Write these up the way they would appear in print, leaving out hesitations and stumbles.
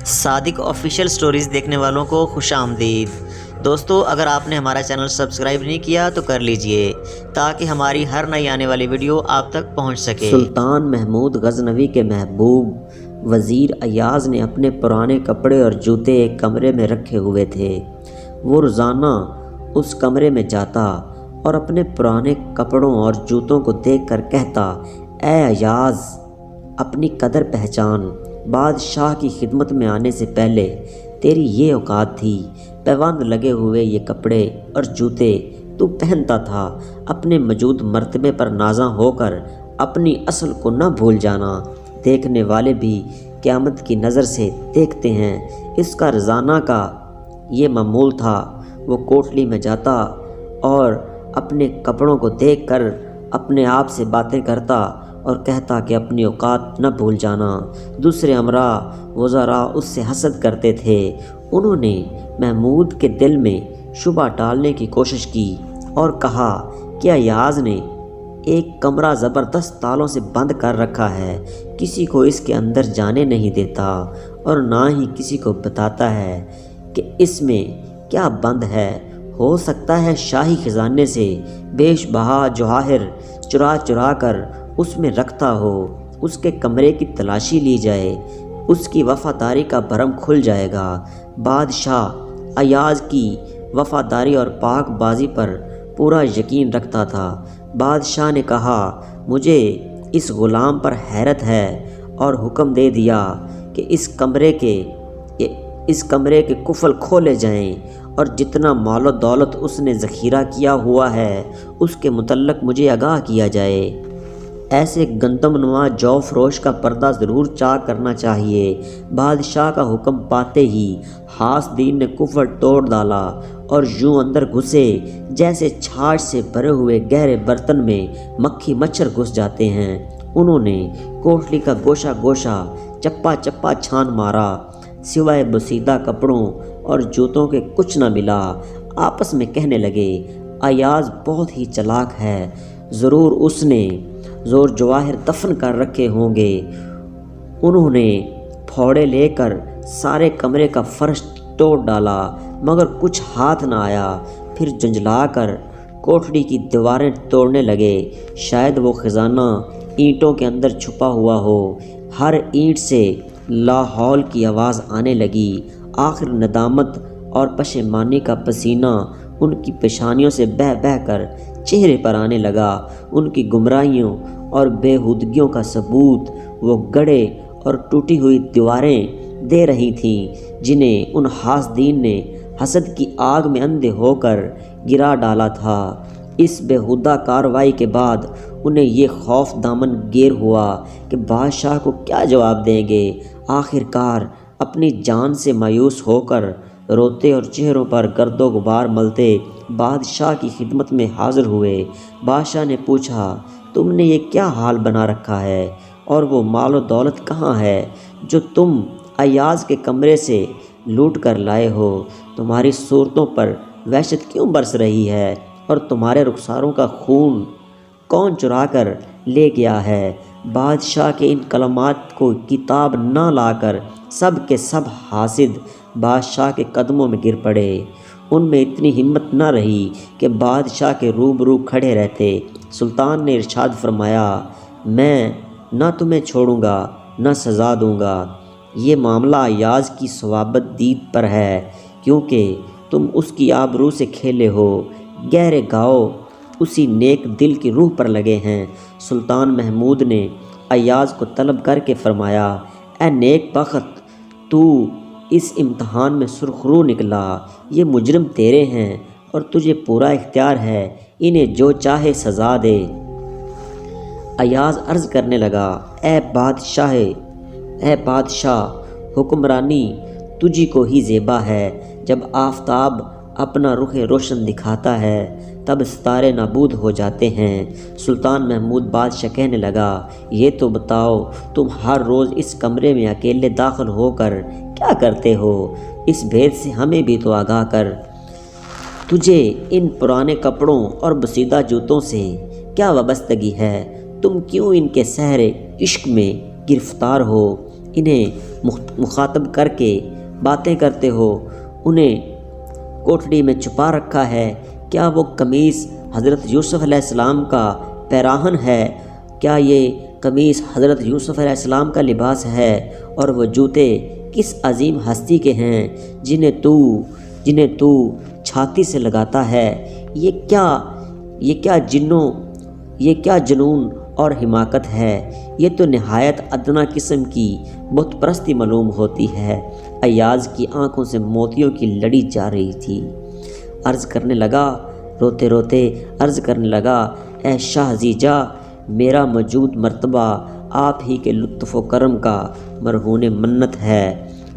صادق official stories دیکھنے والوں کو خوش آمدید۔ دوستو، اگر آپ نے ہمارا چینل سبسکرائب نہیں کیا تو کر لیجئے تاکہ ہماری ہر نئی آنے والی ویڈیو آپ تک پہنچ سکے۔ سلطان محمود غزنوی کے محبوب وزیر ایاز نے اپنے پرانے کپڑے اور جوتے ایک کمرے میں رکھے ہوئے تھے۔ وہ روزانہ اس کمرے میں جاتا اور اپنے پرانے کپڑوں اور جوتوں کو دیکھ کر کہتا، اے ایاز، اپنی قدر پہچان۔ بادشاہ کی خدمت میں آنے سے پہلے تیری یہ اوقات تھی، پیوند لگے ہوئے یہ کپڑے اور جوتے تو پہنتا تھا۔ اپنے موجود مرتبے پر نازاں ہو کر اپنی اصل کو نہ بھول جانا۔ دیکھنے والے بھی قیامت کی نظر سے دیکھتے ہیں۔ اس کا روزانہ کا یہ معمول تھا۔ وہ کوٹلی میں جاتا اور اپنے کپڑوں کو دیکھ کر اپنے آپ سے باتیں کرتا اور کہتا کہ اپنی اوقات نہ بھول جانا۔ دوسرے امراء وزراء اس سے حسد کرتے تھے۔ انہوں نے محمود کے دل میں شبہ ڈالنے کی کوشش کی اور کہا کہ ایاز نے ایک کمرہ زبردست تالوں سے بند کر رکھا ہے، کسی کو اس کے اندر جانے نہیں دیتا اور نہ ہی کسی کو بتاتا ہے کہ اس میں کیا بند ہے۔ ہو سکتا ہے شاہی خزانے سے بیش بہا جواہر چرا چرا کر اس میں رکھتا ہو۔ اس کے کمرے کی تلاشی لی جائے، اس کی وفاداری کا بھرم کھل جائے گا۔ بادشاہ ایاز کی وفاداری اور پاک بازی پر پورا یقین رکھتا تھا۔ بادشاہ نے کہا، مجھے اس غلام پر حیرت ہے، اور حکم دے دیا کہ اس کمرے کے قفل کھولے جائیں اور جتنا مال و دولت اس نے ذخیرہ کیا ہوا ہے اس کے متعلق مجھے آگاہ کیا جائے۔ ایسے گندم نما جو فروش کا پردہ ضرور چاک کرنا چاہیے۔ بادشاہ کا حکم پاتے ہی حاسدین نے قفل توڑ ڈالا اور یوں اندر گھسے جیسے چھاچھ سے بھرے ہوئے گہرے برتن میں مکھی مچھر گھس جاتے ہیں۔ انہوں نے کوٹلی کا گوشہ گوشہ چپا چپا چھان مارا، سوائے بسیدہ کپڑوں اور جوتوں کے کچھ نہ ملا۔ آپس میں کہنے لگے، ایاز بہت ہی چلاک ہے، ضرور اس نے زور جواہر دفن کر رکھے ہوں گے۔ انہوں نے پھوڑے لے کر سارے کمرے کا فرش توڑ ڈالا مگر کچھ ہاتھ نہ آیا۔ پھر جنجلا کر کوٹھڑی کی دیواریں توڑنے لگے۔ شاید وہ خزانہ اینٹوں کے اندر چھپا ہوا ہو۔ ہر اینٹ سے لاحول کی آواز آنے لگی۔ آخر ندامت اور پشیمانی کا پسینہ ان کی پیشانیوں سے بہہ بہہ کر چہرے پر آنے لگا۔ ان کی گمراہیوں اور بےہودگیوں کا ثبوت وہ گڑھے اور ٹوٹی ہوئی دیواریں دے رہی تھیں جنہیں ان حاسدین نے حسد کی آگ میں اندھے ہو کر گرا ڈالا تھا۔ اس بےہودہ کارروائی کے بعد انہیں یہ خوف دامن گیر ہوا کہ بادشاہ کو کیا جواب دیں گے۔ آخر کار اپنی جان سے مایوس ہو کر روتے اور چہروں پر گرد و غبار ملتے بادشاہ کی خدمت میں حاضر ہوئے۔ بادشاہ نے پوچھا، تم نے یہ کیا حال بنا رکھا ہے اور وہ مال و دولت کہاں ہے جو تم ایاز کے کمرے سے لوٹ کر لائے ہو؟ تمہاری صورتوں پر وحشت کیوں برس رہی ہے اور تمہارے رخساروں کا خون کون چرا کر لے گیا ہے؟ بادشاہ کے ان کلمات کو کتاب نہ لا کر سب کے سب حاسد بادشاہ کے قدموں میں گر پڑے۔ ان میں اتنی ہمت نہ رہی کہ بادشاہ کے روبرو کھڑے رہتے۔ سلطان نے ارشاد فرمایا، میں نہ تمہیں چھوڑوں گا نہ سزا دوں گا۔ یہ معاملہ ایاز کی صوابت دید پر ہے، کیونکہ تم اس کی آبرو سے کھیلے ہو۔ گہرے گھاؤ اسی نیک دل کی روح پر لگے ہیں۔ سلطان محمود نے ایاز کو طلب کر کے فرمایا، اے نیک بخت، تو اس امتحان میں سرخرو نکلا۔ یہ مجرم تیرے ہیں اور تجھے پورا اختیار ہے، انہیں جو چاہے سزا دے۔ ایاز عرض کرنے لگا، اے بادشاہ، حکمرانی تجھی کو ہی زیبا ہے۔ جب آفتاب اپنا رخ روشن دکھاتا ہے تب ستارے نابود ہو جاتے ہیں۔ سلطان محمود بادشاہ کہنے لگا، یہ تو بتاؤ، تم ہر روز اس کمرے میں اکیلے داخل ہو کر کیا کرتے ہو؟ اس بھید سے ہمیں بھی تو آگاہ کر۔ تجھے ان پرانے کپڑوں اور بسیدہ جوتوں سے کیا وابستگی ہے؟ تم کیوں ان کے سحر عشق میں گرفتار ہو؟ انہیں مخاطب کر کے باتیں کرتے ہو، انہیں کوٹھڑی میں چھپا رکھا ہے؟ کیا وہ قمیص حضرت یوسف علیہ السلام کا پیراہن ہے؟ کیا یہ قمیص حضرت یوسف علیہ السلام کا لباس ہے؟ اور وہ جوتے کس عظیم ہستی کے ہیں جنہیں تو چھاتی سے لگاتا ہے؟ یہ کیا جنون اور حماقت ہے؟ یہ تو نہایت ادنا قسم کی بت پرستی معلوم ہوتی ہے۔ ایاز کی آنکھوں سے موتیوں کی لڑی جا رہی تھی۔ روتے روتے عرض کرنے لگا، اے شاہ زیجا، میرا موجود مرتبہ آپ ہی کے لطف و کرم کا مرہون منت ہے،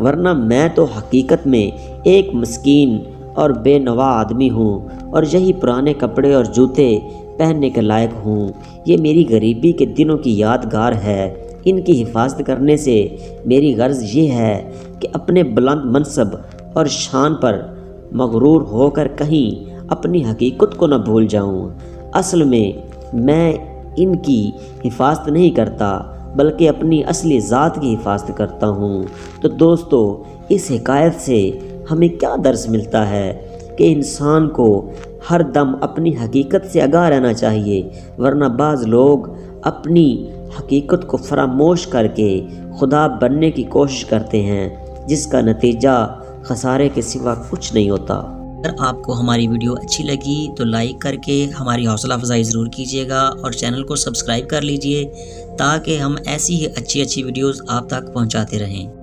ورنہ میں تو حقیقت میں ایک مسکین اور بے نوا آدمی ہوں، اور یہی پرانے کپڑے اور جوتے پہننے کے لائق ہوں۔ یہ میری غریبی کے دنوں کی یادگار ہے۔ ان کی حفاظت کرنے سے میری غرض یہ ہے کہ اپنے بلند منصب اور شان پر مغرور ہو کر کہیں اپنی حقیقت کو نہ بھول جاؤں۔ اصل میں ان کی حفاظت نہیں کرتا، بلکہ اپنی اصلی ذات کی حفاظت کرتا ہوں۔ تو دوستو، اس حکایت سے ہمیں کیا درس ملتا ہے؟ کہ انسان کو ہر دم اپنی حقیقت سے آگاہ رہنا چاہیے، ورنہ بعض لوگ اپنی حقیقت کو فراموش کر کے خدا بننے کی کوشش کرتے ہیں، جس کا نتیجہ خسارے کے سوا کچھ نہیں ہوتا۔ اگر آپ کو ہماری ویڈیو اچھی لگی تو لائک کر کے ہماری حوصلہ افزائی ضرور کیجیے گا، اور چینل کو سبسکرائب کر لیجئے تاکہ ہم ایسی ہی اچھی ویڈیوز آپ تک پہنچاتے رہیں۔